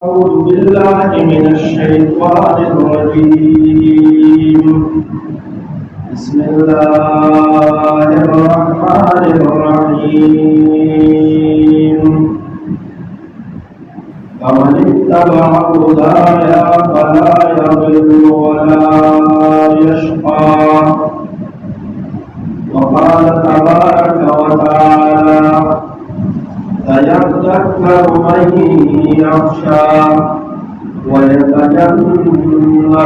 أعوذ بالله من الشيطان الرجيم. بسم الله الرحمن الرحيم. فمن اتبع هداي فلا يضل ولا يشقى. وقال تبارك وتعالى: سيذكر من يخشى ويتجنبها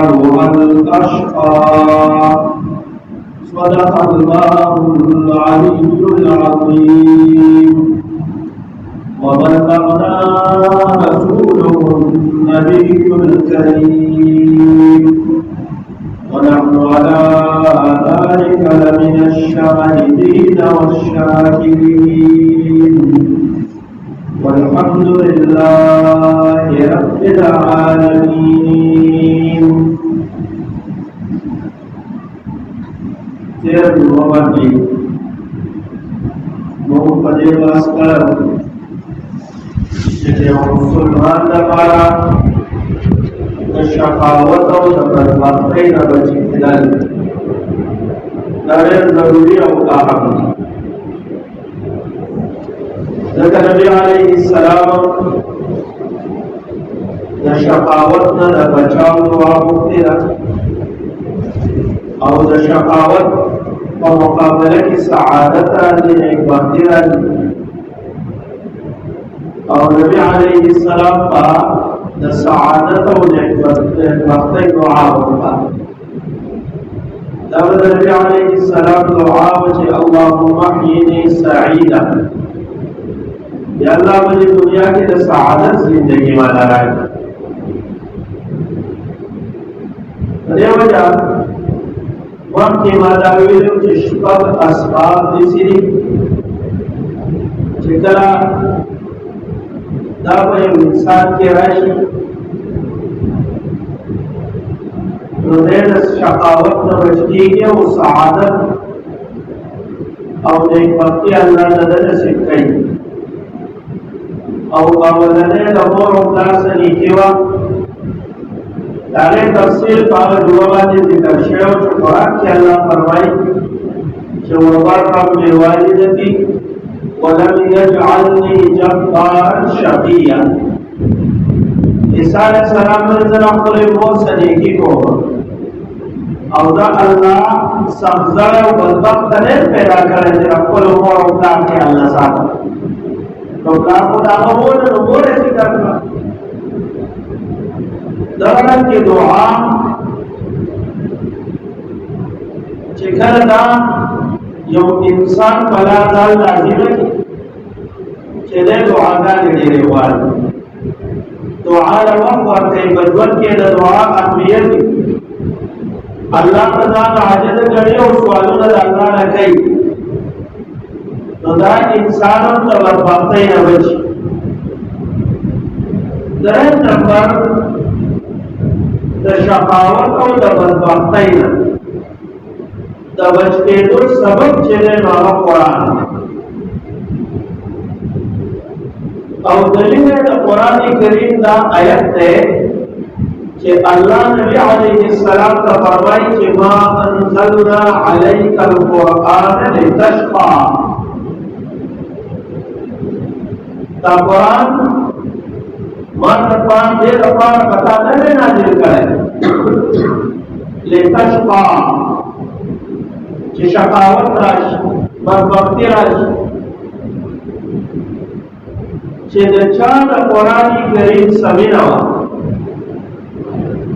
الأشقى. صدق الله العلي العظيم. وبلغنا رسوله النبي الكريم، ونحن على ذلك لمن الشاهدين والشاكرين، والحمد لله رب العالمين. تیر نوبتی موقدی واسکر جتے مسلمان دپارا شقاوت و بدبختی نہ بچی دل ډېر ضروری او اهم دي. ځکه نبی علیه السلام د شقاوت نه د بچاو دعا وکړه او د شقاوت په مقابله کې سعادت راځي، نیکبختي راځي. او نبی علیه السلام په د سعادت او نیکبختۍ دعا وکړه. دا د نبی علیه السلام دعا و چې اللهم احییني سعیدا، یا اللہ مجھے دنیا کی دا سعادت زندگی والا رائے. دے وجہ وقت کی ماداویلو چی شپک اسباب دیسی دی چکلا دا پہ انسان کی رائشی تو دیر شقاوت نبچتی گیا وہ سعادت او نیک وقتی اللہ ندر سکھائی. او اولنې د مور او پلار سره نیکي وه. د هغې تفصیل په هغه جمله باندې ذکر شوی و چې قرآن کې الله فرمایي چې وبرا بوالدتي ولم یجعلني جبارا شقیا. عیسی علیه السلام باندې زه خپلې مور سره نیکي کوم او دا الله سخزړی او بدبخته نه پیدا کړی چې خپلو مور او پلار کې الله ساتي. تو پلار کو دا مور نو مور ایسی کرنا دوران کی دعا چکر دا یو انسان پلا دال لازم ہے چه دے دعا دا لڑے وال دعا روح ورتے بدول کے دعا اہمیت اللہ تعالی حاجت کرے اور سوالوں دا اللہ نہ کئی نو دا انسانوں تا بدبختی نہ بچی. درہم نمبر دا شقاوت او دا بدبختی نہ دا بچتے دو سبب چلے نوہ قرآن او دلیل دا قرآن کریم دا آیت ہے کہ اللہ نبی علیہ السلام تا فرمائی کہ ما انزلنا علیک القرآن لتشقى. تا قرآن مان قرآن دے دفعہ بتا نہیں نازل کرے لتشقى کہ شقاوت راشی بدبختی راشی کہ چا دا قرآن کریم سمینا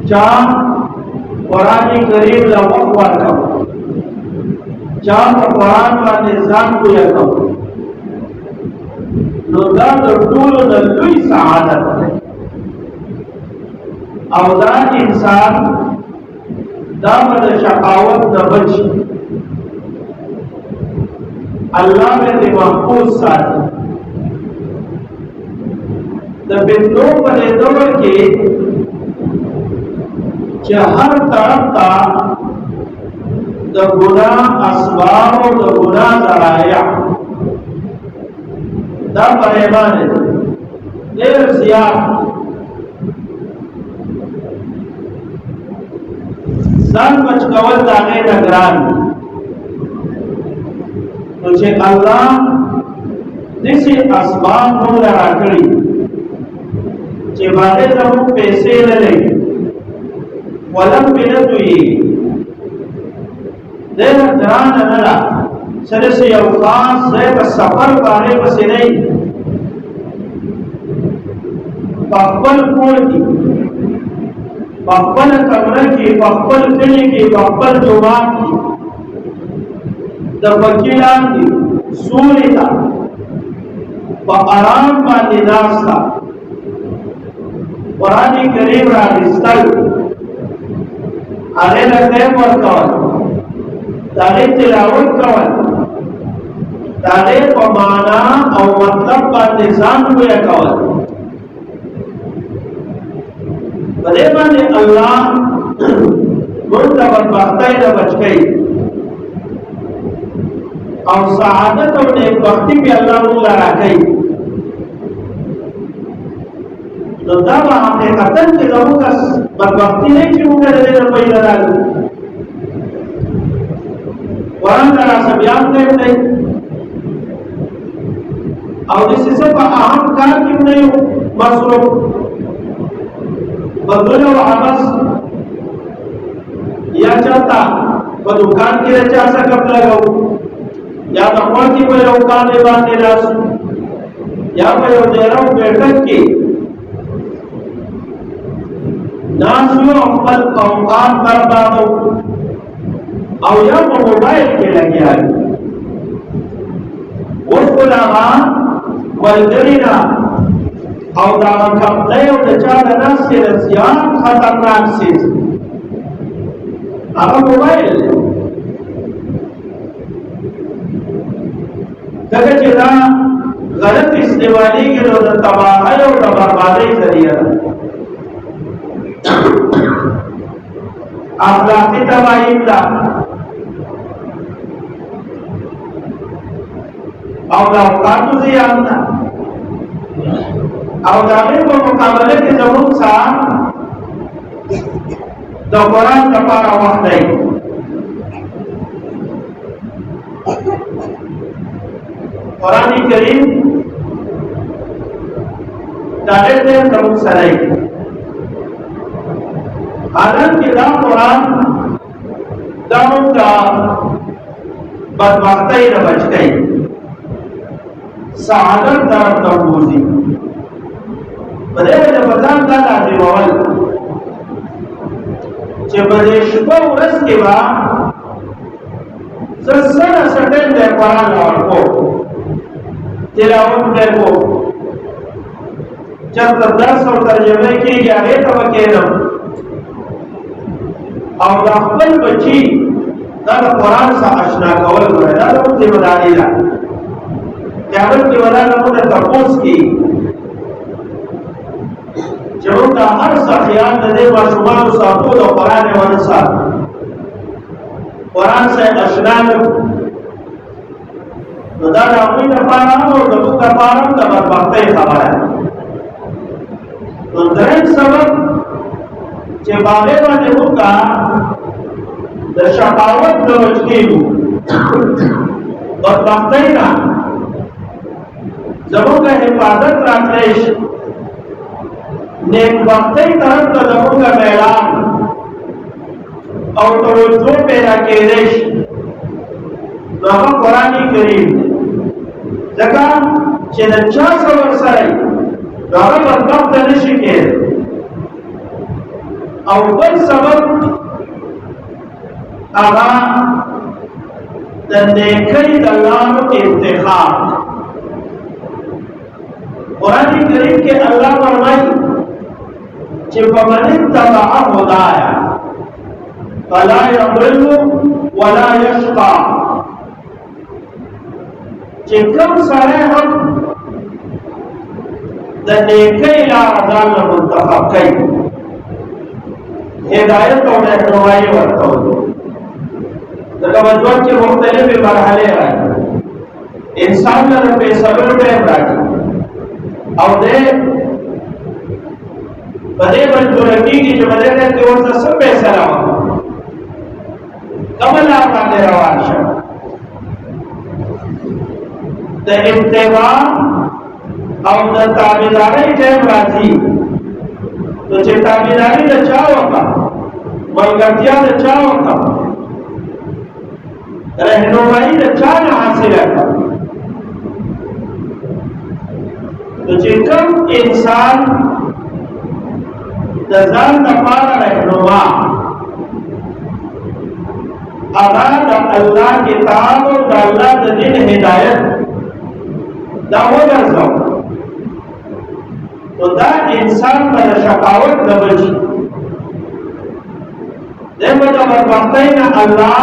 چا قرآن کریم لوق ورکم چا قرآن وانے ځان کو یکم نو دا ټول د لوی سعادت ده. او دا انسان دا د شقاوت نه بچي الله به محفوظ ساتي. د بندو په دور کې چې هر طرف ته د ګناه اسباب او د ګناه ذرایع دا پریمان دیر زیاد ځان بچ کول د هغې نه ګران نو چې الله داسې اسباب موږ له راکړي چې باندې زموږ پیسې نه لګي ولم پې نه تویېږي ډېره ګرانه نه ده سره سے یو خاص ځای په سفر باندې پسې نه وي په خپل کور کې په خپله کمره کې په خپل کلي کې په خپل جومات کې د پکې لاندې سولې ته په آرام باندې ناسته قرآن کریم راغستل هغې له ټیم ورکول د هغې تلاوت کول د هغې په معنا او مطلب باندې ځان پوهه کول په دې باندې الله موږ ته بدبختۍ نه بچ کوي او سعادت او نیکبختي پې الله موږ له راکوي نو دا به حقیقتا چې زموږ بدبختي نه چې موږ د دې نه پیدا راغلو قرآن ته راشه بیان کوي دی او داسې څه په اهم کار کې نه یو مصروف بدلون او عبس یا چاته په دکان کې د چا څه کپ لګو یا د خوا کې په یو کار باندې راسو یا په یو ډیرو بیٹک کې ناسو خپل اوقات بربادو او یا په موبایل کې لګیا دي اوس په هغه ملګري نه او دا کپړې او د چا د ناسې د زیات خطرناک څیز هغه موبایل دی ځکه چې دا غلط استعمالېږي نو د تباهۍ او د بربادۍ ذریعه ده اخلاقی تباہی دا او دا اوقاتو زیان دا او دا غیر په مقابله کې زموږ سره د قرآن لپاره وخت دی قرآن کریم دا ډېر زموږ سره دی حالانکہ دا قرآن دا موږ ته بدبختۍ نه بچ کوي سعادت طرف ته بوځي په دې وجه په ځان دا لازمول چې په دې شپه ورځ کې به زه سنه سټل دی قرآن ورکو تلاوت به کوو چېرته درس او ترجمه کېږي هغې ته به کښېنم او دا خپل بچی دا د قرآن سره اشنا کول ګوره دا زموږ ذمه داري ده قیامت کې به دا زموږ نه تپوس کېږي چې موږ دا هر څه خیال د دې ماشومانو ساتو د قرآن یې ونه ساتو قرآن سره اشنا نه نو دا د هغوی لپاره هم او زموږ لپاره هم د بدبختۍ خبره ده نو درېیم سبب چې باغې باندې موږ د شقاوت نه بچ کېږو بدبختۍ نه زموږ حفاظت راتلی شي نیکبختۍ طرف ته زموږ میلان او توجه پیدا کېدی شي نو هغه قرآن کریم دی ځکه چې د چا څه ورسره وي نو هغه بدبخته نه شي کېدی او بل سبب هغه د نیکۍ د لارو انتخاب قرآن کریم کې الله فرمایي چې فمن اتبع هدایا فلا یضل ولا یشقى چې کوم سړی هم د نیکۍ لاره ځان له منتخب کوي هدایت او رهنمایي ورکول دغه ژوند کې مختلفې مرحلې راځي انسان له فیصلو ټیم راځي او دې په دې باندې کېږي چې په دې کې ورته څه فیصله وکړي कबला बांधे रवान शो द इत्तेबा और द ताबेदारी जैम राजी तो चे ताबेदारी द चाहो का मलगतिया द चाहो का रहनुमाई द चाह हासिल का तो चे कम इंसान द जान द पारा रहनुमा अदा द अल्लाह किताब और द अल्लाह द दिन हिदायत दा वजर जाओ तो दा इंसान पर शकावत न बची दे बजा बरबख्तैन अल्लाह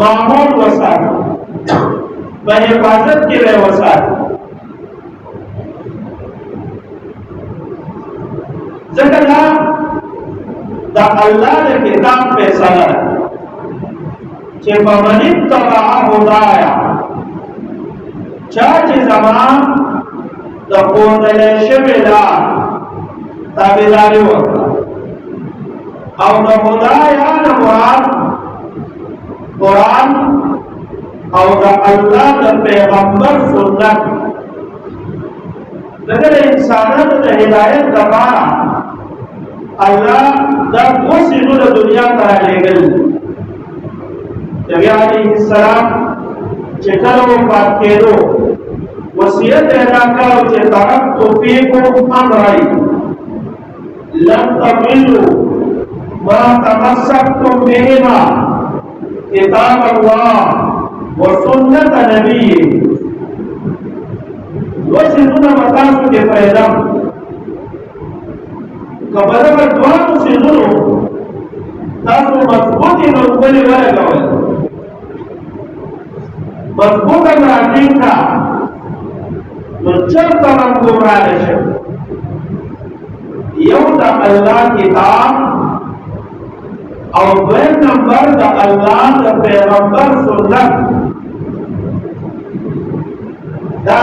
मामूल वसात बहिफाजत की रहे वसात जगला दा अल्लाह ने किताब पे सला चे बमनित तबा हुदाया चाची जमान द कोंदले शबेला ताबेदारी वक्ता और द हुदाया न मुराद कुरान और द अल्लाह द पैगंबर सुन्नत नगर इंसानत द हिदायत दबारा अल्लाह द वो सिनु द दुनिया करा लेगल नबी अलैहिस्सलाम चेकरो बात केरो वसीयत अदा करो चे तरक्तु फीकुम अमराई लम तमिलु मा तमस्सक्तुम बिहिमा किताब अल्लाह व सुन्नत नबी वसिनुना बतासु के पैदा कबरवर द्वार सिनुनु तासु मजबूती मंगली वाले गवल मजबूत अमराती का तो चल तरम गुमराह शे यौ द अल्लाह किताब और दो नंबर द अल्लाह द पैगंबर सुन्नत दा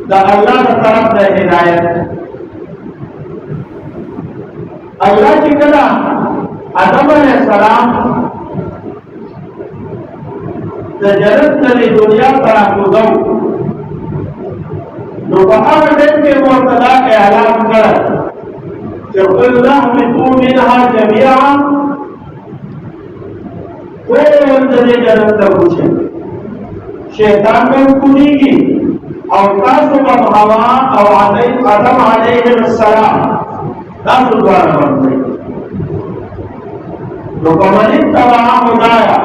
द अल्लाह द तरफ द हिदायत अल्लाह की कला आदम अलैहिस्सलाम द जन्नत नली दुनिया पर आकुदौ नबहार दिन के मुर्तदा के ऐलान कर जब अल्लाह में तू मिनहा जमिया कोई बंदे जन्नत पूछे शैतान में कूदेगी और तासु हवा और आदम अलैहिस्सलाम तासु द्वारा बन गई तो कमन तबा हुदाया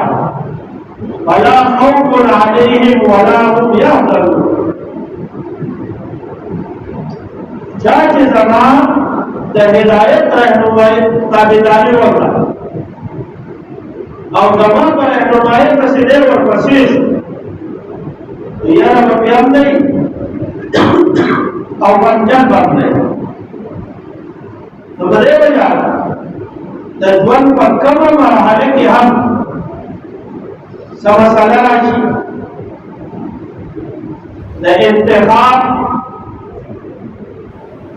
वला खौफुन अलैहिम वला हुम यहज़नून चाचे जमान द हिदायत रहनुमाई ताबेदारी वगैरह और जमान पर रहनुमाई प्रसिद्धे और प्रसिद्ध तो यह रबियम नहीं और पंजन बात नहीं तो बड़े बजा दजवन पर कम मरहले की हम समसला राशि द इंतखाब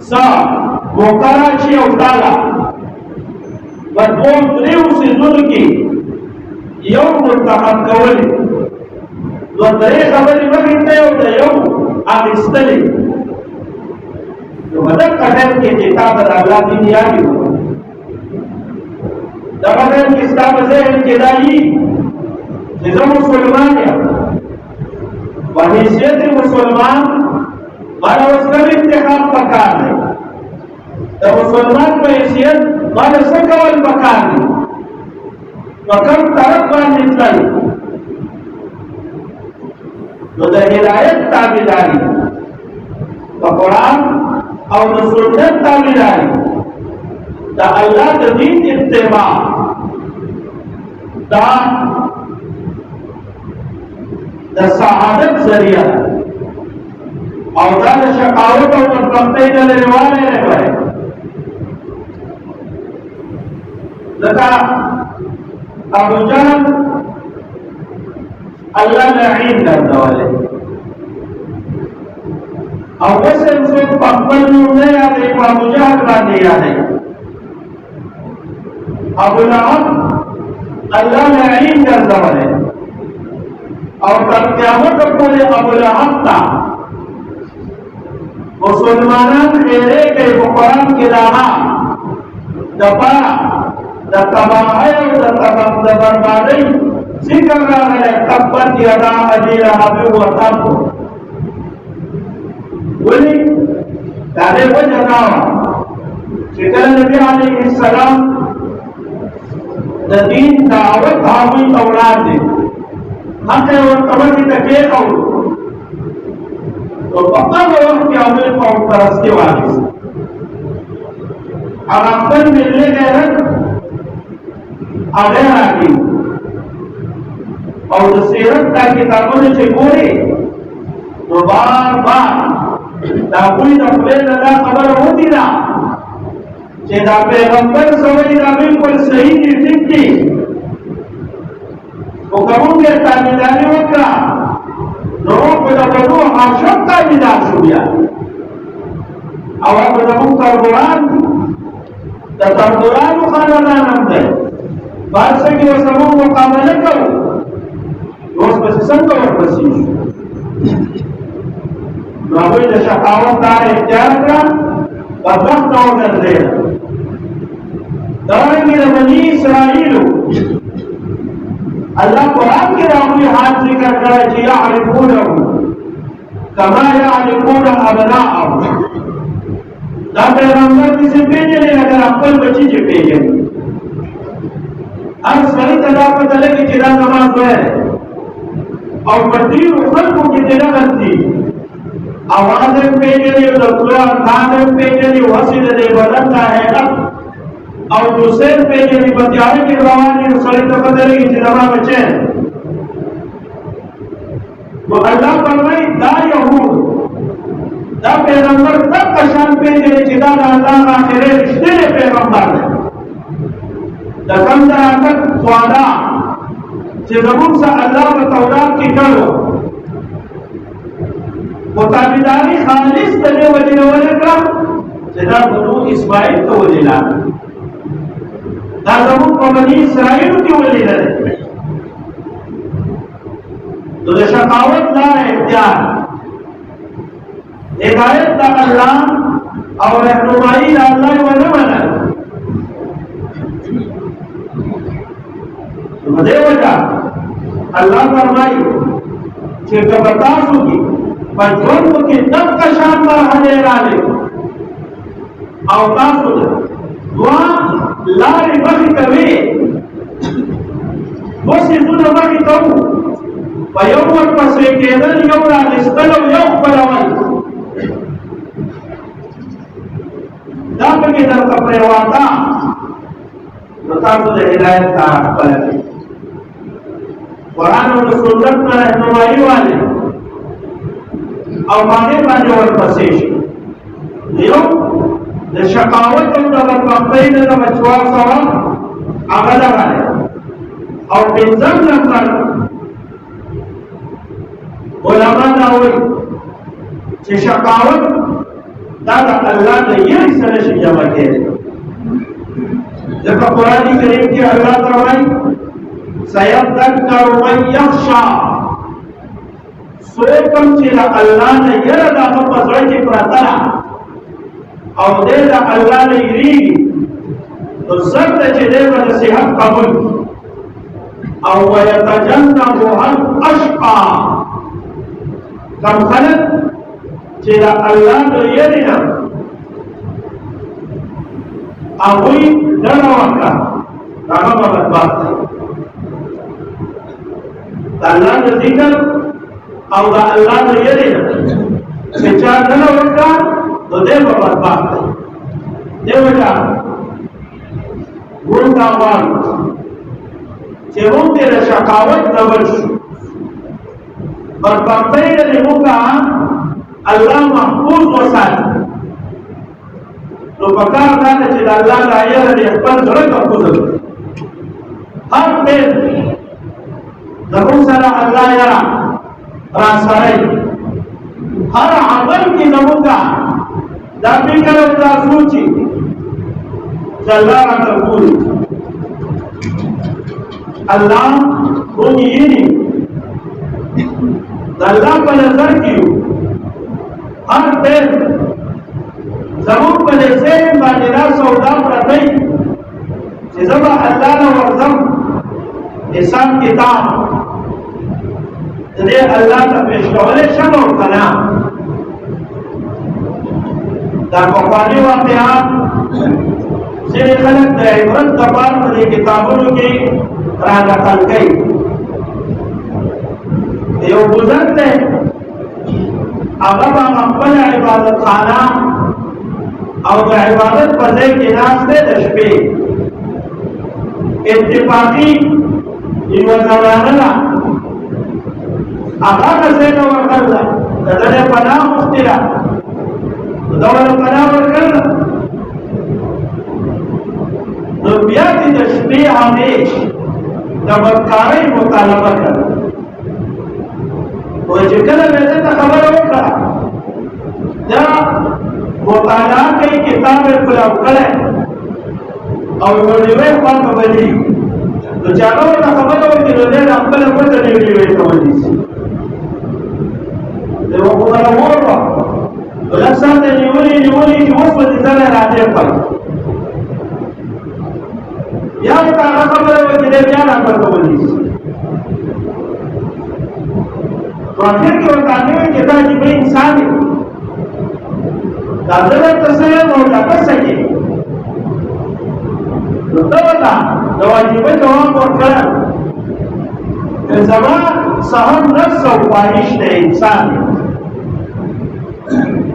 सा मोकराची उताला बदबोम त्रिव से जुल की यौम मुतहम कवली दो तरे खबरी मगिते हो द यौम आदिस्तली जो मदद कदर के किताब अल्लाह की दिया की हो दबदर किताब से इनकिदाई जिसम मुसलमान या वहीसियत मुसलमान माना उसका भी इंतखाब पकार है तो मुसलमान को हैसियत माना सकवल पकार है वकम तरफ बान नितलाई तो द हिदायत ताबेदारी तो कुरान और सुन्नत ताबेदारी the Allah the Deen इत्तिबा the Saadat जरिया और दान शकावत और बदबख्ती न लेने वाले रह गए लगा अबू जहल अल्लाह लईन करने वाले और वैसे उसको पकड़ नहीं आते अबू जहल बात नहीं आते अबू लहब अल्लाह ने ईन गर्दवले और तब क़यामत पूरे अबू लहब था मुसलमानन खेरे के कुरान के लाहा दपा द तबाही और द बर्बादी जिक्र रहा है तब्बत यदा अबी लहब व तब बोली तारे वो जनावा जिक्र नबी अलैहिस्सलाम दीन दावत हावी औलाद दे हक और कमर की तके और तो पक्का वक्त के अमल को परस के वाले अब अपन मिलने गए हैं आगे आगे और सीरत का किताबों ने चिकोरे तो बार बार दापुई दफले लगा खबर होती ना चेदा पैगंबर समझ ना बिल्कुल सही की टिप्पी वो कहोगे ताबेदारी वक्रा लोगों को दबदू आशक का मिजाज हो गया अब दबू तरबुरान तरबुरान खाना नाम दे बात से कि वो समूह मुकाबले करो रोज बस संग और बसी नबी ने शकावत का इख्तियार का बदबख्त और दे दौरेंगे बनी इस्राइल अल्लाह कुरान के रावी हाथ जिक्र करे कि यारिफूनहु कमा यारिफून अबनाअहum दा पैगंबर किसी पेजने अगर अपन बच्ची जे पेजे हर सही तरह पता लगे कि चिदा नमाज है और बदीर उखल को कितना गलती आवाज पेजने और कुरान खान पेजने वसीले दे बदलता है अब और दूसरे पे ये बतियाने की रवानी सही तो बदले की जिंदगी बचे वो अल्लाह फरमाई दा यहूद दा पैगंबर तब कशान पे ये जिदा अल्लाह का आखिरी रिश्ते ने पैगंबर है दकंदर तक स्वादा जिदबुन से अल्लाह का तौरात की करो मुताबिदारी खालिस तने वजह वाले का जिदा बनु इस्माइल तो वजिला दाजमून को बनी इस्राइल की वली है तो शकावत ला इख्तियार हिदायत ला अल्लाह और रहनुमाई ला अल्लाह वने वने तो मजे वजह अल्लाह फरमाई कि बता सूगी पर जोन को कि तब का शान पर हजे राले अवतार सुन दुआ लारे बखी कवे वसी सुना बखी कऊ पयोवर पसे केदन यौरा निस्तलो यौ परावल दाप के दर कपड़े वाता बता तो हिदायत का पलट कुरान और सुन्नत में रहनुमाई वाले और माने वाले और पसेश यो द शकावत और द बदबख्ती ने द बचवा सवा आगदा वाले और बिंजम नंबर उलमा नावई कि शकावत दादा अल्लाह ने ये रिसाले से जमा किए जब कुरान करीम की अल्लाह फरमाई सयद्दक्करु मन यख्शा सोकम चिला अल्लाह ने ये दादा पसरे की प्रार्थना और दे दा अल्लाह ने यरी तो सब चले व नसीहत कबूल और वयतजन्नबु हल अशqa कम खलत चिला अल्लाह ने यरी ना अबुई डरवाका कामा बदबात अल्लाह ने जिक्र और अल्लाह ने यरी ना विचार डरवाका तो देव बदबात देवजा गुंडावान चेवों तेरे शकावत नवश और बंदे ने मुका अल्लाह महफूज वसात तो बकार दाने चिदा अल्लाह का आया ने अपन जोड़े महफूज हर दिन नबू सला अल्लाह यारा रासाई हर अमल की नमुका दाबी करो दा सूची चला तकूल अल्लाह बुनियनी अल्लाह पर नजर की हर दिन जरूर पर से बानिरा सौदा प्रति जब अल्लाह ने वर्जम हिसाब किताब दे अल्लाह का पेश कवले शमो कना दा पपानी वाक़यात से खलक द इबरत दबार में किताबों की राना कल गई यो बुजुर्ग अब अपना इबादत खाना और इबादत पजे के नाश्ते दशपे इत्तिफाकी इवज़ावाना आगा से न वकल्ला तदरे पना मुफ्तिरा दौर पना वकल्ला दुनिया की तशबीह हमें तबक्कारी मुतालबा कर वो जिक्र वैसे तो खबर होगा जब मुताला की किताब खुला करे और वो निवेश पर बनी तो चारों का खबर हो कि रोज़े अपने ऊपर चली हुई है तो बनी सी जब वो खुदा होगा तो लक्ष्य ने निवली कि वो स्वतंत्र राज्य पर या का खबर हो कि ले जाना पर तो बनी सी तो आखिर के बताने में कितना जीवन इंसान है दादर तस्वीर और दादर सके Betul-betul, kewajiban jawab berkenan. Dan sama saham nafsu wahish ne insan.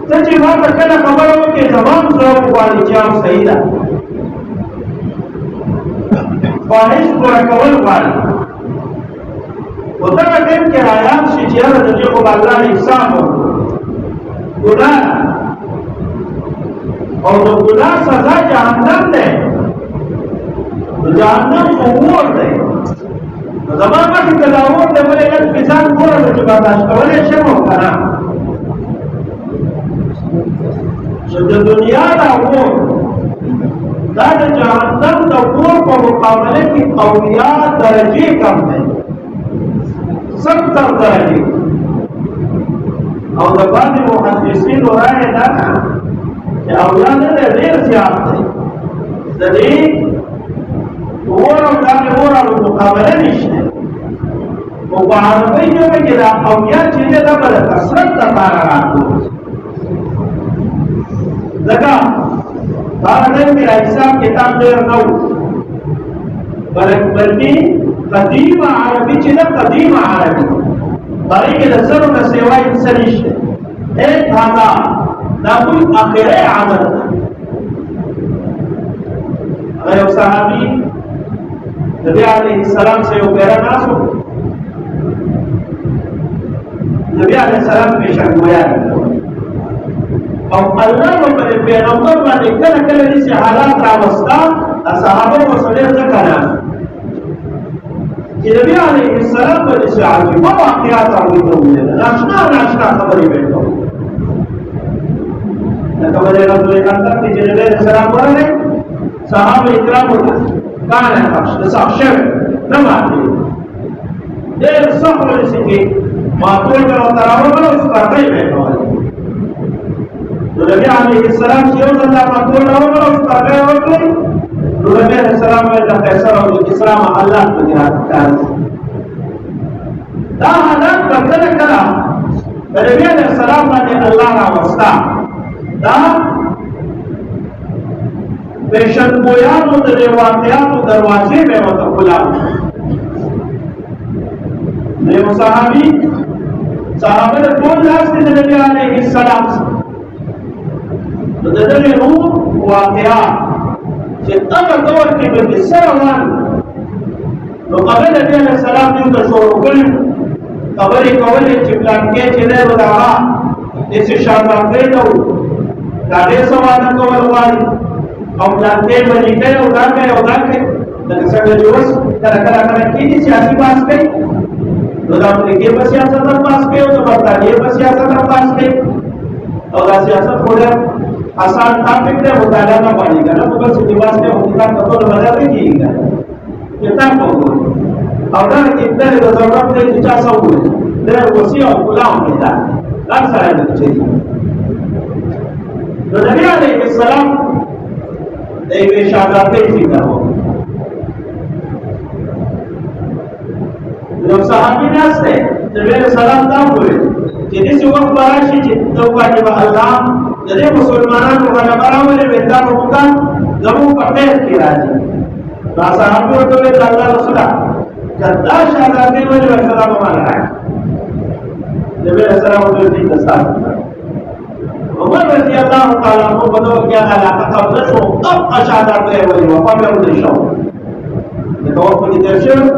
Jadi baat करना खबर हो कि जबान जवाब वाली जवाब सही था. वाहिश पूरा कवल वाली. होता है कि आयात से जियादा दर्जे को अल्लाह ने इंसान हो. गुनाह और जो गुनाह सजा जहन्नम दे जहन्नम उमूर दे ज़माना की तलावत दे बोले एक किसान पूरा में बर्दाश्त करे शर्म करना जो दुनिया का उमूर दाद जहन्नम का उमूर को मुकाबले की औलिया दर्जे कम है 70 दर्जे और जब बाद में मुहद्दिसीन हो रहा है ना कि औलिया ने देर से आते जदीद ورا ولا ورا المقابله نشته وبعربي جو كده اويات چې دا بل کثرت د پاره راځي لکه باندې کې حساب کتاب ډېر نو بلکې قدیم عربي چې دا قدیم عربي باندې کې د سره د سیوا انسان نشته ایک هغه دا کوئی اخره عمل غیر صحابي नबी अलैहिस्सलाम से वो पैरा नास हो नबी अलैहिस्सलाम पेशा गोया और अल्लाह को मेरे पैगंबर ने कल कल से हालात रावस्ता असहाबों को सले ज़करा कि नबी अलैहिस्सलाम पर से आज वो वाक़यात हुई तो मुझे नाश्ता खबरें बैठो न खबरें रब ने कहा कि नबी अलैहिस्सलाम बोले सहाबा इकराम होता كان الصحشر نماتي دير الصحر لسكي ما طول من وطراوه من وسطاقي بيتوه نبي عليه السلام سيوز الله ما طول من وسطاقي وطلي نبي عليه السلام وإلا قيسر والإسلام الله بجهات كانت دا حالات بردنا كلام نبي عليه السلام من الله را وسطا دا पेशन गोयानो दे वाक़यातो दरवाजे में वत खुला ने सहाबी साहबे ने बोल लास्ट के नबी अलैहिस्सलाम तो दे रूह वाक़या कि तब दौर के बिसरवान तो कबल नबी अलैहिस्सलाम ने तो शोर कल कबरे कवले चिपलान के चले बता इसे शादा पे दो दादे सवाल कवल वाली और जानते बनी गए उड़ा के लेकिन सब जोश करा की सियासी पास गई तो आपने के बस सियासत पास गए तो बता ये बस सियासत पास गई और सियासत थोड़ा आसान टॉपिक है मुताला ना पड़ेगा ना तो बस दिमाग में होता तो मजा भी कीगा कितना को او دا کې د ضرورت دی چې چا څه وویل د وصیه او غلام پیدا دا سره د چې نو نبی علیه السلام د یوې شهادتۍ ذکر وکړ. یو صحابي ناست دی نبی علیه السلام دا وویل چې داسې وخت به راشي چې ته ووایې چې به الله د دې مسلمانانو غلبه راولي وایي دا به موږ زموږ په خیر کې راځي. نو صحابي ورته وویل د الله رسوله که دا شهادتۍ ولې وایي سلام به ماله راکړي. نبی علیه السلام ورته وویل دې ته ثابت کړه. عمر رضی الله تعالی عنہ په دغه کې علاقه قبضه شو طبقه شهادتۍ ولې وفا بیا ودرې شو لکه وخت پکې تېر شوی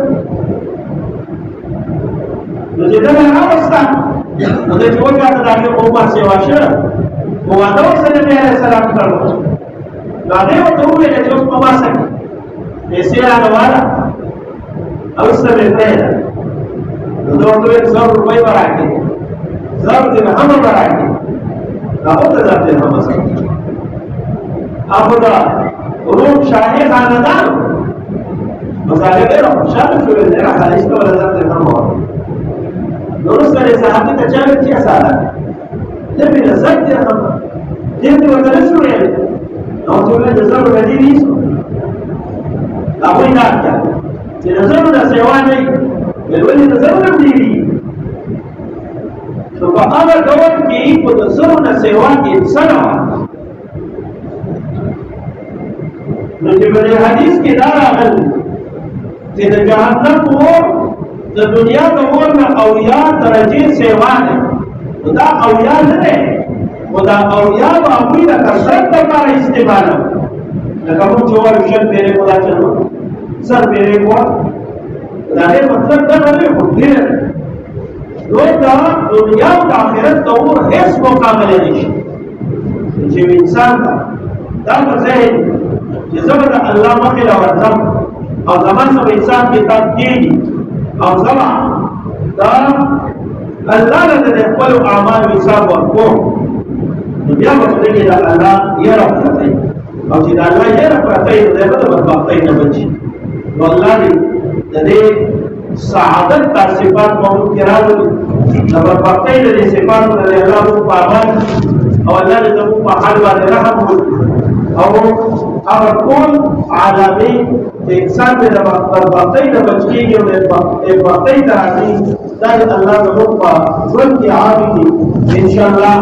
نو چې دغه راوسته نو دی چې وکاته د هغې عمر سیوا شه خو واده ورسره نبي علیه السلام کړی نو هغې ورته وویله چې اوس په ما څه کړي پیسې راله واله او اوسته مې پرېږده نو ده ورته ویل 100 روپۍ به راکړې 100 درهمه به راکړې هغه ته ځان درهم وساتي هغه د روم شاهي خاندان مصالح ډېر خوشحاله شوي دي خالص ته ځان درهم ورکړي. نو وروسته یې صحابي ته چا ویل چې ساده نبي د 100 درهم دې ته ورته نه شو ویلی نو ورته وویل د 100 نه ډېر ایسو هغوی دا کړه چې د 100 نه سیوا نه وي ویل ولې د 100 نه ډېر وي نو په هغه ډول کې په د 100 نه سیوا کې څه نه وه نو چې په دې حدیث کې دا راغلي چې د جهنم اور د دنیا د اور نه اویا درجې سیوا ده نو دا اویا نه ده خو دا اویا به هغوی د کثرت لپاره استعماله لکه موږ چې وایو 100 پیرې خو دا چل 100 پیرې خو د هغې مطلب دغه دی خو ډېر نو دا دنیا او د آخرت د اور هېڅ مقابله نه شي چې انسان ته دا په ذهن چې زه به د الله مخې له ورځم او زما څه به حساب کتاب کېږي او زما دا الله له د خپلو اعمالو حساب ورکوم نو بیا به په دې کې د الله یره پرته وي او چې د الله یره پرته وي نو دی به د بدبختۍ نه بچي. نو الله دې د دې سعادت دا صفات موږ کې راولي د بدبختۍ د دې صفاتو نه دی الله موږ په امان او الله دې زموږ په حال باندې رحم وکړي او هغه ټول عالمي چې انسان د بدبختۍ نه بچ کېږي او د بدبختۍ ته راځي دا د الله زموږ په ژوند کې عامل دي انشاءالله.